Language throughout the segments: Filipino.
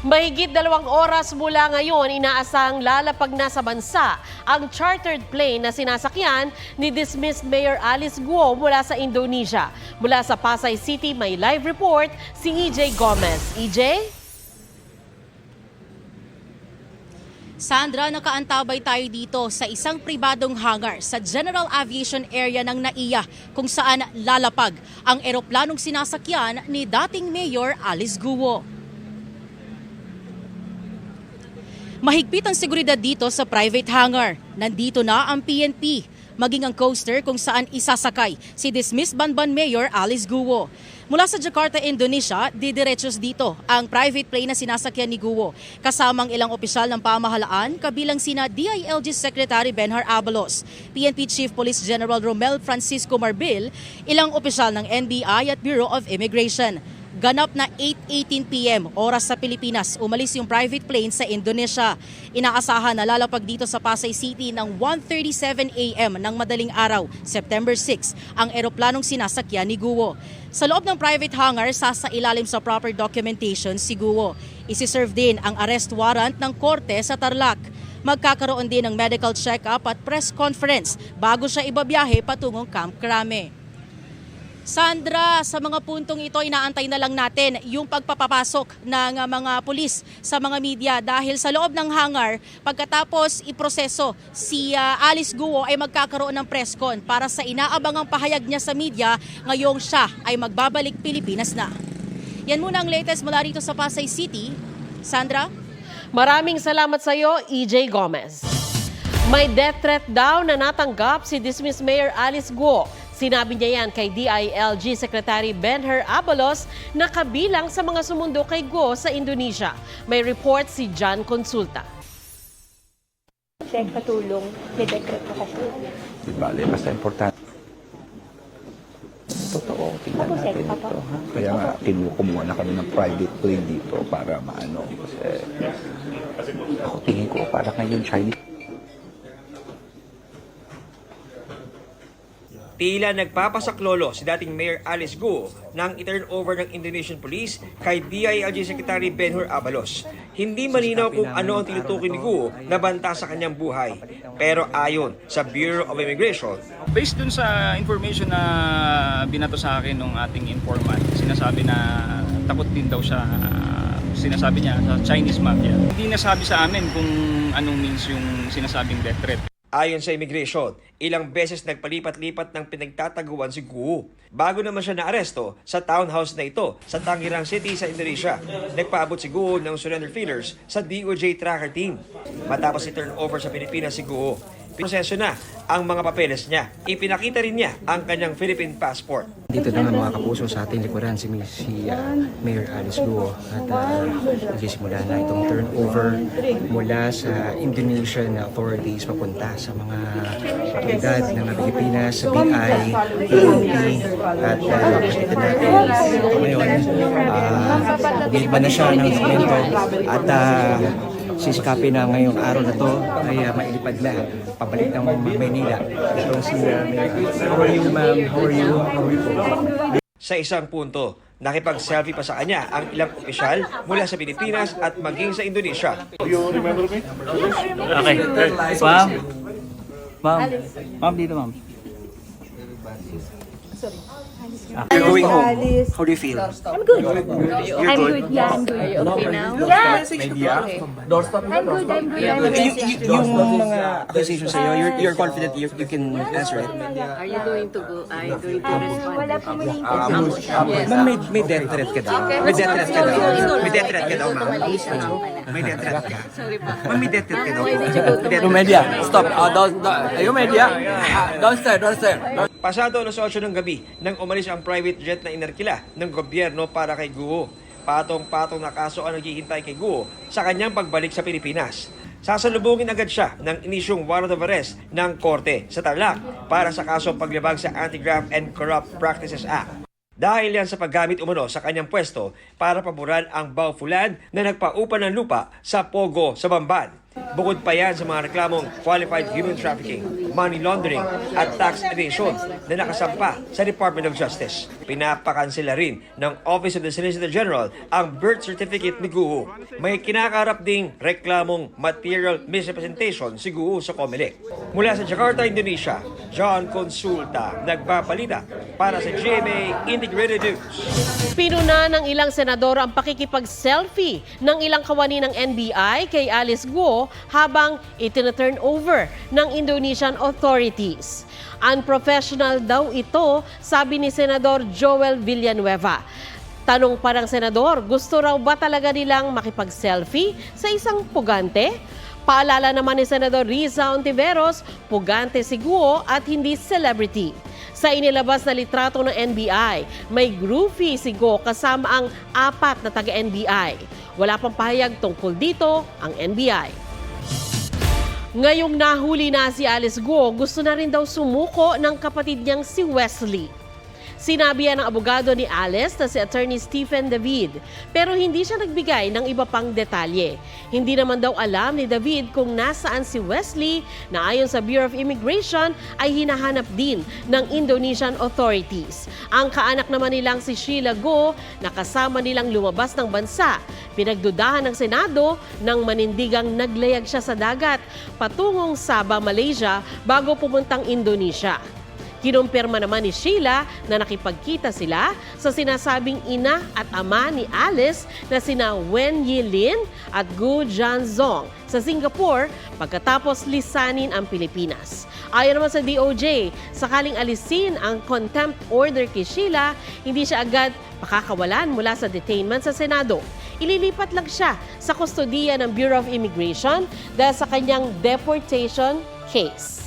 Mahigit 2 oras mula ngayon, inaasang lalapag na sa bansa ang chartered plane na sinasakyan ni dismissed Mayor Alice Guo mula sa Indonesia. Mula sa Pasay City, may live report si EJ Gomez. EJ? Sandra, nakaantabay tayo dito sa isang pribadong hangar sa General Aviation Area ng NAIA kung saan lalapag ang eroplanong sinasakyan ni dating Mayor Alice Guo. Mahigpit ang seguridad dito sa private hangar. Nandito na ang PNP, maging ang coaster kung saan isasakay si dismissed Banban Mayor Alice Guo. Mula sa Jakarta, Indonesia, didiretsos dito ang private plane na sinasakyan ni Guo. Kasamang ilang opisyal ng pamahalaan, kabilang sina DILG Secretary Benhar Abalos, PNP Chief Police General Romel Francisco Marbil, ilang opisyal ng NBI at Bureau of Immigration. Ganap na 8:18 p.m. oras sa Pilipinas, umalis yung private plane sa Indonesia. Inaasahan na lalapag dito sa Pasay City ng 1:37 a.m. ng madaling araw, September 6, ang eroplanong sinasakyan ni Guo. Sa loob ng private hangar, sasailalim sa proper documentation si Guo. Isi-serve din ang arrest warrant ng korte sa Tarlac. Magkakaroon din ng medical check-up at press conference bago siya ibabiyahe patungong Camp Crame. Sandra, sa mga puntong ito, inaantay na lang natin yung pagpapapasok ng mga pulis sa mga media dahil sa loob ng hangar, pagkatapos iproseso si Alice Guo ay magkakaroon ng press con para sa inaabangang pahayag niya sa media ngayong siya ay magbabalik Pilipinas na. Yan muna ang latest mula rito sa Pasay City. Sandra? Maraming salamat sa iyo, EJ Gomez. May death threat daw na natanggap si dismissed Mayor Alice Guo. Sinabi niya yan kay DILG Secretary Benhar Abalos na kabilang sa mga sumundo kay Guo sa Indonesia. May report si John Consulta. Check patulong, may decret na kasi. Di bale, basta importante. Totoo, tingnan natin ito. Ha? Kaya nga, kumuha na kami ng private plane dito para maano. Kasi ako tingin ko para ngayon Chinese. Tila nagpapasaklolo si dating Mayor Alice Guo nang i-turnover ng Indonesian Police kay DILG Secretary Benhar Abalos. Hindi malinaw kung ano ang tinutukoy ni Guo na banta sa kanyang buhay. Pero ayon sa Bureau of Immigration, based dun sa information na binato sa akin ng ating informant, sinasabi na takot din daw siya, sinasabi niya sa Chinese mafia. Hindi nasabi sa amin kung anong means yung sinasabing death threat. ayon sa Immigration, ilang beses nagpalipat-lipat ng pinagtataguan si Guo. Bago naman siya naaresto sa townhouse na ito sa Tangerang City sa Indonesia, nagpaabot si Guo ng surrender feelers sa DOJ tracker team. Matapos i-turnover sa Pilipinas si Guo, proseso na ang mga papeles niya. Ipinakita rin niya ang kanyang Philippine passport. Dito na nga mga kapuso sa ating likuran si Mayor Alice Guo at nagsisimula na itong turnover mula sa Indonesian authorities papunta sa mga otoridad ng Pilipinas, sa BI, PNP at pakita natin ngayon gilba na siya ng dokumento at sisikapin na ngayong araw na to ay mailipad na pabalik ng Maynila. Ito si how are you ma'am? How are you? Sa isang punto, nakipag-selfie pa sa kanya ang ilang opisyal mula sa Pilipinas at maging sa Indonesia. You remember me? Okay. Ma'am, dito ma'am. You're going home. How do you feel? I'm good. I'm good. Yeah, I'm good. Are you okay now? Yeah. I'm good. Yung mga accusations sa'yo, you're confident you can answer it? Are you going to go? Are you going to respond? Wala po muling Yes. Ma'am, may death threat ka daw. May death threat ka daw. May death threat ka daw, ma'am. May death threat ka. Sorry pa. Ma'am, may death threat ka daw. Yung media, stop. Yung media, downstairs. Pasado alas 8 ng gabi nang umalis ang private jet na inarkila ng gobyerno para kay Guo. Patong-patong na kaso ang naghihintay kay Guo sa kanyang pagbalik sa Pilipinas. Sasalubungin agad siya ng inisyong warrant of arrest ng korte sa Tarlac para sa kasong paglabag sa Anti-Graft and Corrupt Practices Act. Dahil yan sa paggamit umano sa kanyang pwesto para paboran ang baufulan na nagpaupa ng lupa sa Pogo sa Bamban. Bukod pa yan sa mga reklamong qualified human trafficking, money laundering at tax evasion na nakasampa sa Department of Justice. Pinapakansela rin ng Office of the Solicitor General ang birth certificate ni Guo. May kinakarap ding reklamong material misrepresentation si Guo sa COMELEC. Mula sa Jakarta, Indonesia, John Consulta, nagpapalita para sa GMA Integrated News. Pinuna ng ilang senador ang pakikipag-selfie ng ilang kawani ng NBI kay Alice Guo habang itina-turn over ng Indonesian authorities. Unprofessional daw ito, sabi ni Senador Joel Villanueva. Tanong pa ng senador, gusto raw ba talaga nilang makipag-selfie sa isang pugante? Paalala naman ni Senador Riza Ontiveros, pugante si Guo at hindi celebrity. Sa inilabas na litrato ng NBI, may groupie si Guo kasama ang 4 na taga-NBI. Wala pang pahayag tungkol dito ang NBI. Ngayong nahuli na si Alice Guo, gusto na rin daw sumuko ng kapatid niyang si Wesley. Sinabi yan ng abogado ni Alice na si Attorney Stephen David, pero hindi siya nagbigay ng iba pang detalye. Hindi naman daw alam ni David kung nasaan si Wesley na ayon sa Bureau of Immigration ay hinahanap din ng Indonesian authorities. Ang kaanak naman nilang si Sheila Guo na kasama nilang lumabas ng bansa. Pinagdudahan ng Senado nang manindigang naglayag siya sa dagat patungong Sabah, Malaysia bago pumuntang Indonesia. Kinumpirma naman ni Sheila na nakipagkita sila sa sinasabing ina at ama ni Alice na sina Wen Yilin at Gu Janzong sa Singapore pagkatapos lisanin ang Pilipinas. Ayon naman sa DOJ, sakaling alisin ang contempt order kay Sheila, hindi siya agad pakakawalan mula sa detainment sa Senado. Ililipat lang siya sa kustodiya ng Bureau of Immigration dahil sa kanyang deportation case.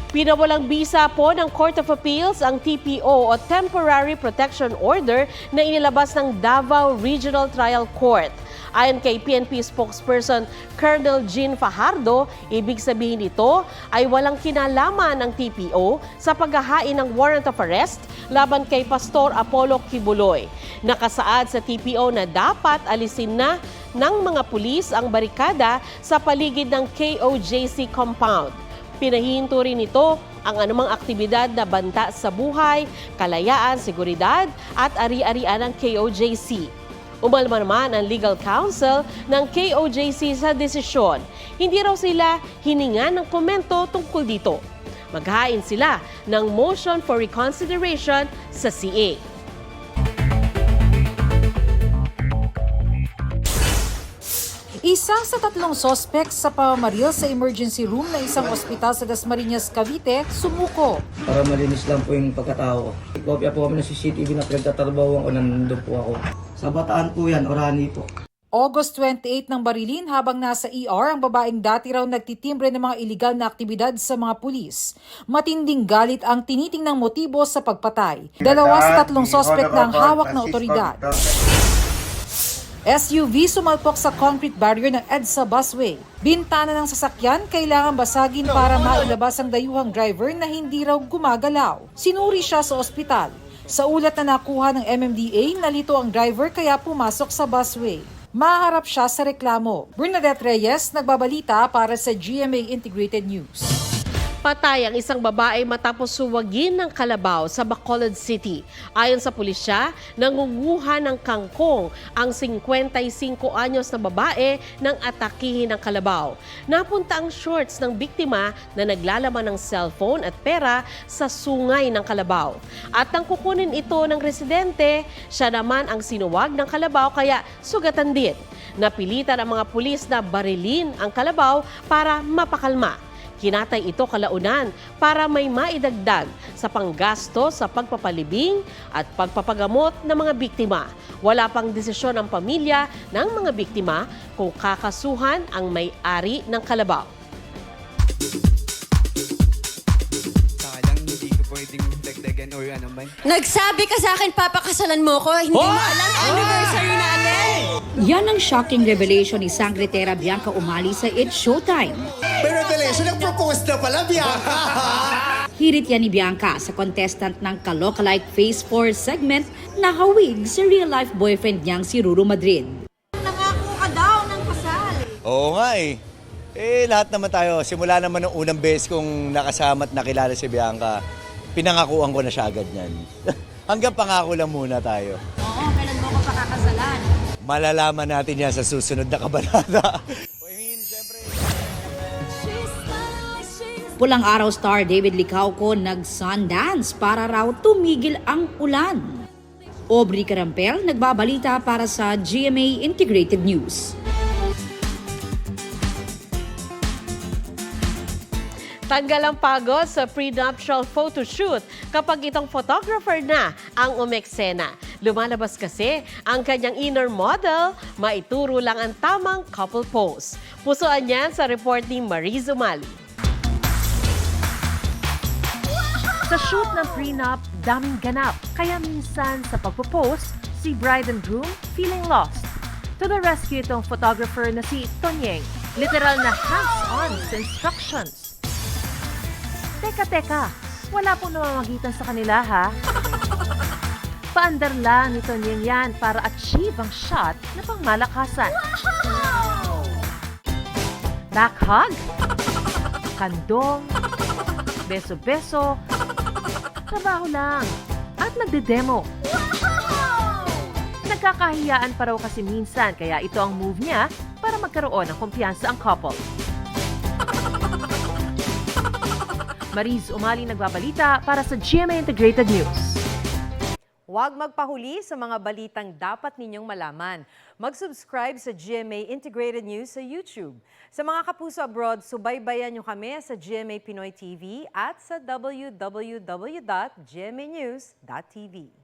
Pinawalang bisa po ng Court of Appeals ang TPO o Temporary Protection Order na inilabas ng Davao Regional Trial Court. Ayon kay PNP spokesperson Colonel Jean Fajardo, ibig sabihin nito ay walang kinalaman ng TPO sa paghahain ng warrant of arrest laban kay Pastor Apollo Kibuloy. Nakasaad sa TPO na dapat alisin na ng mga pulis ang barikada sa paligid ng KOJC compound. Pinahinto rin ito ang anumang aktibidad na banta sa buhay, kalayaan, seguridad at ari-arian ng KOJC. Umalma naman ang legal counsel ng KOJC sa desisyon. Hindi raw sila hiningan ng komento tungkol dito. Maghain sila ng motion for reconsideration sa CA. Isa sa 3 sospek sa pamamaril sa emergency room ng isang ospital sa Dasmariñas, Cavite, sumuko. Para malinis lang po yung pagkatao ko. Kopya po kami ng CCTV na pinagtatrabahuan ko, nandun po ako. Sa Bataan po yan, Orani po. August 28 ng barilin habang nasa ER ang babaeng dati raw nagtitimbre ng mga iligal na aktibidad sa mga pulis. Matinding galit ang tinitingnang motibo sa pagpatay. 2 sa 3 sospek na ang hawak ng otoridad. SUV sumalpok sa concrete barrier ng EDSA busway. Bintana ng sasakyan kailangan basagin para mailabas ang dayuhang driver na hindi raw gumagalaw. Sinuri siya sa ospital. Sa ulat na nakuha ng MMDA, nalito ang driver kaya pumasok sa busway. Maharap siya sa reklamo. Bernadette Reyes, nagbabalita para sa GMA Integrated News. Patay ang isang babae matapos suwagin ng kalabaw sa Bacolod City. Ayon sa pulisya, nangunguha ng kangkong ang 55 anyos na babae nang atakihin ng kalabaw. Napunta ang shorts ng biktima na naglalaman ng cellphone at pera sa sungay ng kalabaw. At nang kukunin ito ng residente, siya naman ang sinuwag ng kalabaw kaya sugatan din. Napilitan ang mga pulis na barilin ang kalabaw para mapakalma. Kinatay ito kalaunan para may maidagdag sa panggasto sa pagpapalibing at pagpapagamot ng mga biktima. Wala pang desisyon ng pamilya ng mga biktima kung kakasuhan ang may-ari ng kalabaw. Nagsabi ka sa akin, papakasalan mo ko. Hindi mo alam anniversary natin. Yan ang shocking revelation ni Sangretera Bianca Umali sa It's Showtime. Pero revelation, nag-propose na pala, Bianca! Hirit yan ni Bianca sa contestant ng Kalokalike Phase 4 segment na hawig sa real-life boyfriend niyang si Ruru Madrid. Nangako ka daw ng kasal. Oo nga eh. Lahat naman tayo. Simula naman ng unang beses kong nakasama at nakilala si Bianca, pinangakuan ko na siya agad niyan. Hanggang pangako lang muna tayo. Oo, kailan mo ko pakakasalan? Malalaman natin yan sa susunod na kabanata. Pulang araw star David Licauco nag-Sundance para raw tumigil ang ulan. Aubrey Carampel nagbabalita para sa GMA Integrated News. Tanggal ang pagod sa prenuptial photoshoot kapag itong photographer na ang umeksena. Lumalabas kasi ang kanyang inner model, maituro lang ang tamang couple pose. Pusuan yan sa report ni Mariz Umali. Sa shoot ng prenup, daming ganap. Kaya minsan sa pagpo-post, si bride and groom feeling lost. To the rescue itong photographer na si Tonyeng. Literal na hands-on sa instructions. Teka, wala pong namamagitan sa kanila ha? Paandar lang ni Tonyeng yan para achieve ang shot na pangmalakasan. Back hug, kandong, beso-beso, trabaho lang, at nagde-demo. Nagkakahiyaan pa raw kasi minsan, kaya ito ang move niya para magkaroon ng kumpiyansa ang couple. Mariz Umali nagbabalita para sa GMA Integrated News. Huwag magpahuli sa mga balitang dapat ninyong malaman. Mag-subscribe sa GMA Integrated News sa YouTube. Sa mga kapuso abroad, subaybayan nyo kami sa GMA Pinoy TV at sa www.gmanews.tv.